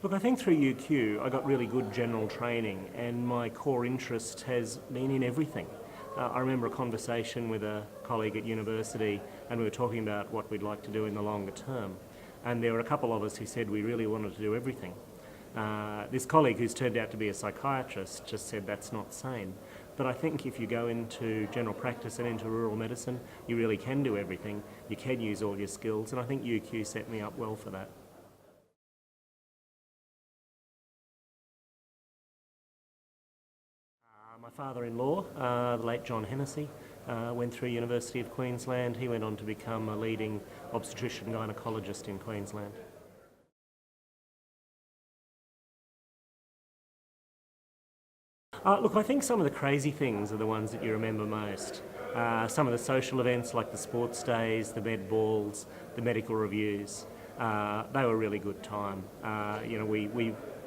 Look, I think through UQ I got really good general training, and my core interest has been in everything. I remember a conversation with a colleague at university, and we were talking about what we'd like to do in the longer term. And there were a couple of us who said we really wanted to do everything. This colleague, who's turned out to be a psychiatrist, just said that's not sane. But I think if you go into general practice and into rural medicine, you really can do everything. You can use all your skills, and I think UQ set me up well for that. My father-in-law, the late John Hennessy, went through University of Queensland. He went on to become a leading obstetrician gynaecologist in Queensland. Look, I think some of the crazy things are the ones that you remember most. Some of the social events like the sports days, the med balls, the medical reviews, they were a really good time.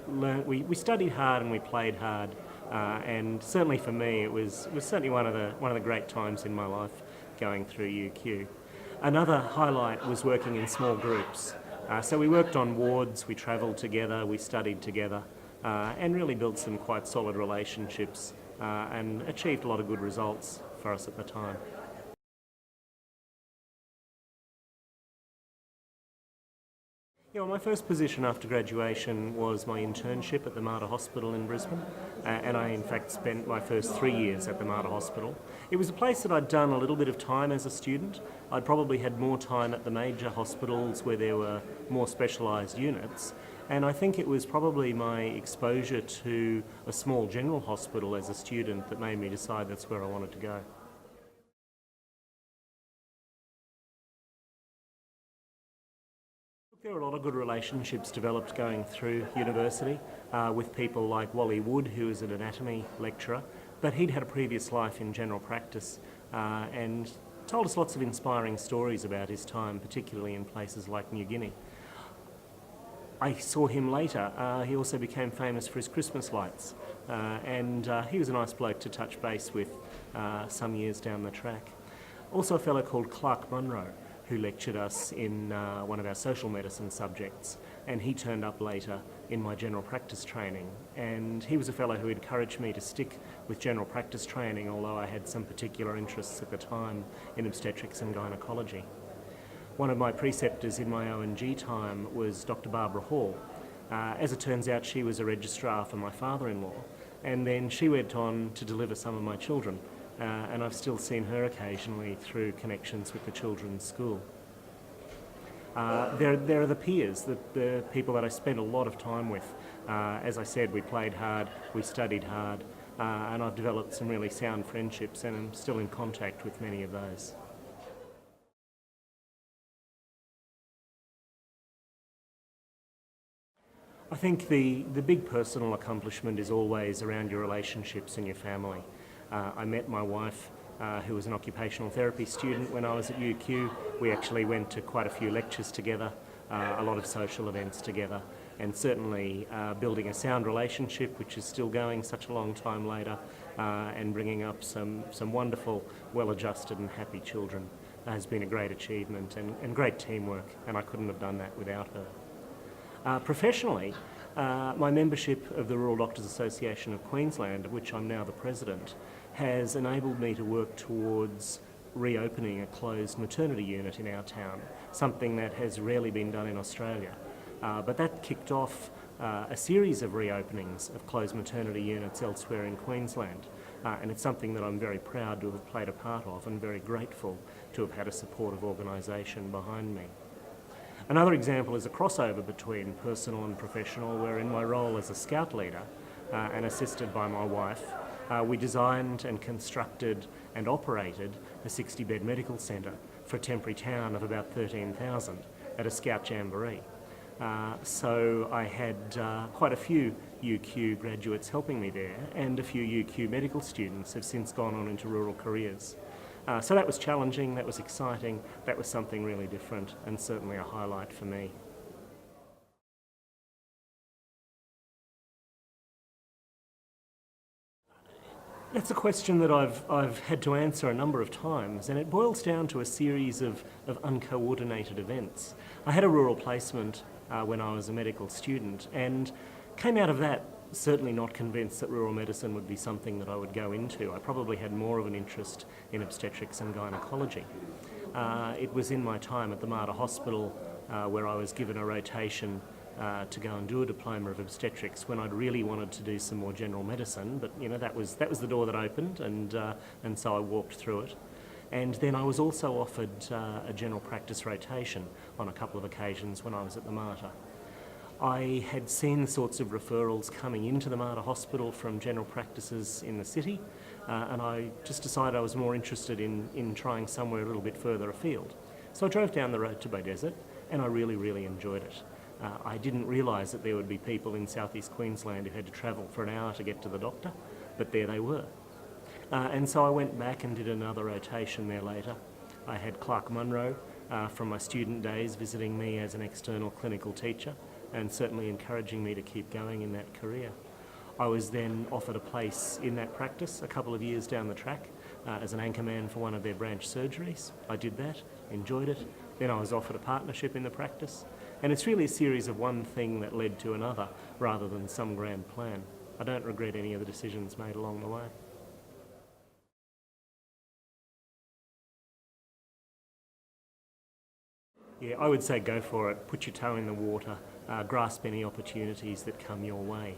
We studied hard and we played hard, and certainly for me it was certainly one of the great times in my life going through UQ. Another highlight was working in small groups. So we worked on wards, we travelled together, we studied together, and really built some quite solid relationships and achieved a lot of good results for us at the time. Yeah, well, my first position after graduation was my internship at the Mater Hospital in Brisbane, and I in fact spent my first 3 years at the Mater Hospital. It was a place that I'd done a little bit of time as a student. I'd probably had more time at the major hospitals where there were more specialised units, and I think it was probably my exposure to a small general hospital as a student that made me decide that's where I wanted to go. There were a lot of good relationships developed going through university with people like Wally Wood, who was an anatomy lecturer, but he'd had a previous life in general practice and told us lots of inspiring stories about his time, particularly in places like New Guinea. I saw him later. He also became famous for his Christmas lights, and he was a nice bloke to touch base with some years down the track. Also a fellow called Clark Munro, who lectured us in one of our social medicine subjects, and he turned up later in my general practice training, and he was a fellow who encouraged me to stick with general practice training, although I had some particular interests at the time in obstetrics and gynaecology. One of my preceptors in my O&G time was Dr. Barbara Hall. As it turns out, she was a registrar for my father-in-law, and then she went on to deliver some of my children. And I've still seen her occasionally through connections with the children's school. There are the peers, the people that I spent a lot of time with. As I said, we played hard, we studied hard, and I've developed some really sound friendships, and I'm still in contact with many of those. I think the big personal accomplishment is always around your relationships and your family. I met my wife, who was an occupational therapy student when I was at UQ. We actually went to quite a few lectures together, a lot of social events together, and certainly building a sound relationship, which is still going such a long time later, and bringing up some wonderful, well-adjusted and happy children has been a great achievement and great teamwork, and I couldn't have done that without her. Professionally, my membership of the Rural Doctors Association of Queensland, of which I'm now the president, has enabled me to work towards reopening a closed maternity unit in our town, something that has rarely been done in Australia. But that kicked off a series of reopenings of closed maternity units elsewhere in Queensland, and it's something that I'm very proud to have played a part of and very grateful to have had a supportive organisation behind me. Another example is a crossover between personal and professional, where in my role as a scout leader and assisted by my wife, we designed and constructed and operated a 60-bed medical centre for a temporary town of about 13,000 at a Scout Jamboree. So I had quite a few UQ graduates helping me there, and a few UQ medical students have since gone on into rural careers. So that was challenging, that was exciting, that was something really different, and certainly a highlight for me. That's a question that I've had to answer a number of times, and it boils down to a series of uncoordinated events. I had a rural placement when I was a medical student, and came out of that certainly not convinced that rural medicine would be something that I would go into. I probably had more of an interest in obstetrics and gynecology. It was in my time at the Mater Hospital where I was given a rotation to go and do a diploma of obstetrics when I'd really wanted to do some more general medicine, but you know, that was the door that opened, and so I walked through it. And then I was also offered a general practice rotation on a couple of occasions when I was at the Mater. I had seen sorts of referrals coming into the Mater Hospital from general practices in the city, and I just decided I was more interested in trying somewhere a little bit further afield. So I drove down the road to Beaudesert, and I really enjoyed it. I didn't realise that there would be people in southeast Queensland who had to travel for an hour to get to the doctor, but there they were. And so I went back and did another rotation there later. I had Clark Munro from my student days visiting me as an external clinical teacher and certainly encouraging me to keep going in that career. I was then offered a place in that practice a couple of years down the track as an anchorman for one of their branch surgeries. I did that, enjoyed it. Then I was offered a partnership in the practice. And it's really a series of one thing that led to another rather than some grand plan. I don't regret any of the decisions made along the way. Yeah, I would say go for it, put your toe in the water, grasp any opportunities that come your way.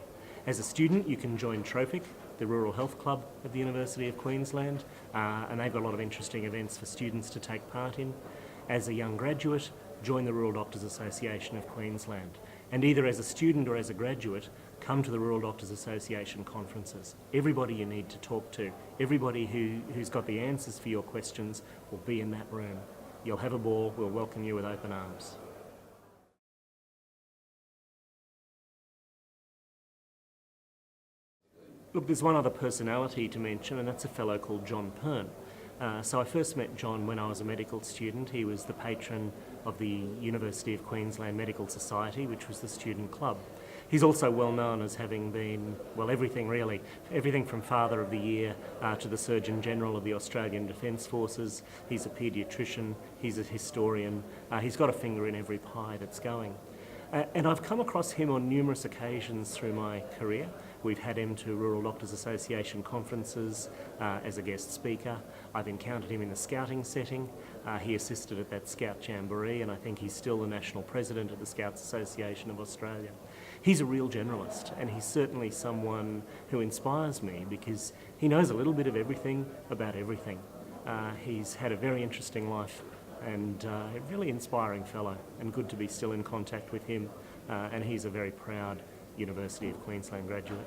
As a student, you can join Tropic, the Rural Health Club at the University of Queensland, and they've got a lot of interesting events for students to take part in. As a young graduate, join the Rural Doctors Association of Queensland. And either as a student or as a graduate, come to the Rural Doctors Association conferences. Everybody you need to talk to, everybody who's got the answers for your questions will be in that room. You'll have a ball, we'll welcome you with open arms. Look, there's one other personality to mention, and that's a fellow called John Pern. So I first met John when I was a medical student. He was the patron of the University of Queensland Medical Society, which was the student club. He's also well known as having been, well, everything really, everything from Father of the Year to the Surgeon General of the Australian Defence Forces. He's a paediatrician, he's a historian, he's got a finger in every pie that's going. And I've come across him on numerous occasions through my career. We've had him to Rural Doctors Association conferences as a guest speaker. I've encountered him in the scouting setting. He assisted at that Scout Jamboree, and I think he's still the National President of the Scouts Association of Australia. He's a real generalist, and he's certainly someone who inspires me because he knows a little bit of everything about everything. He's had a very interesting life and a really inspiring fellow, and good to be still in contact with him, and he's a very proud University of Queensland graduate.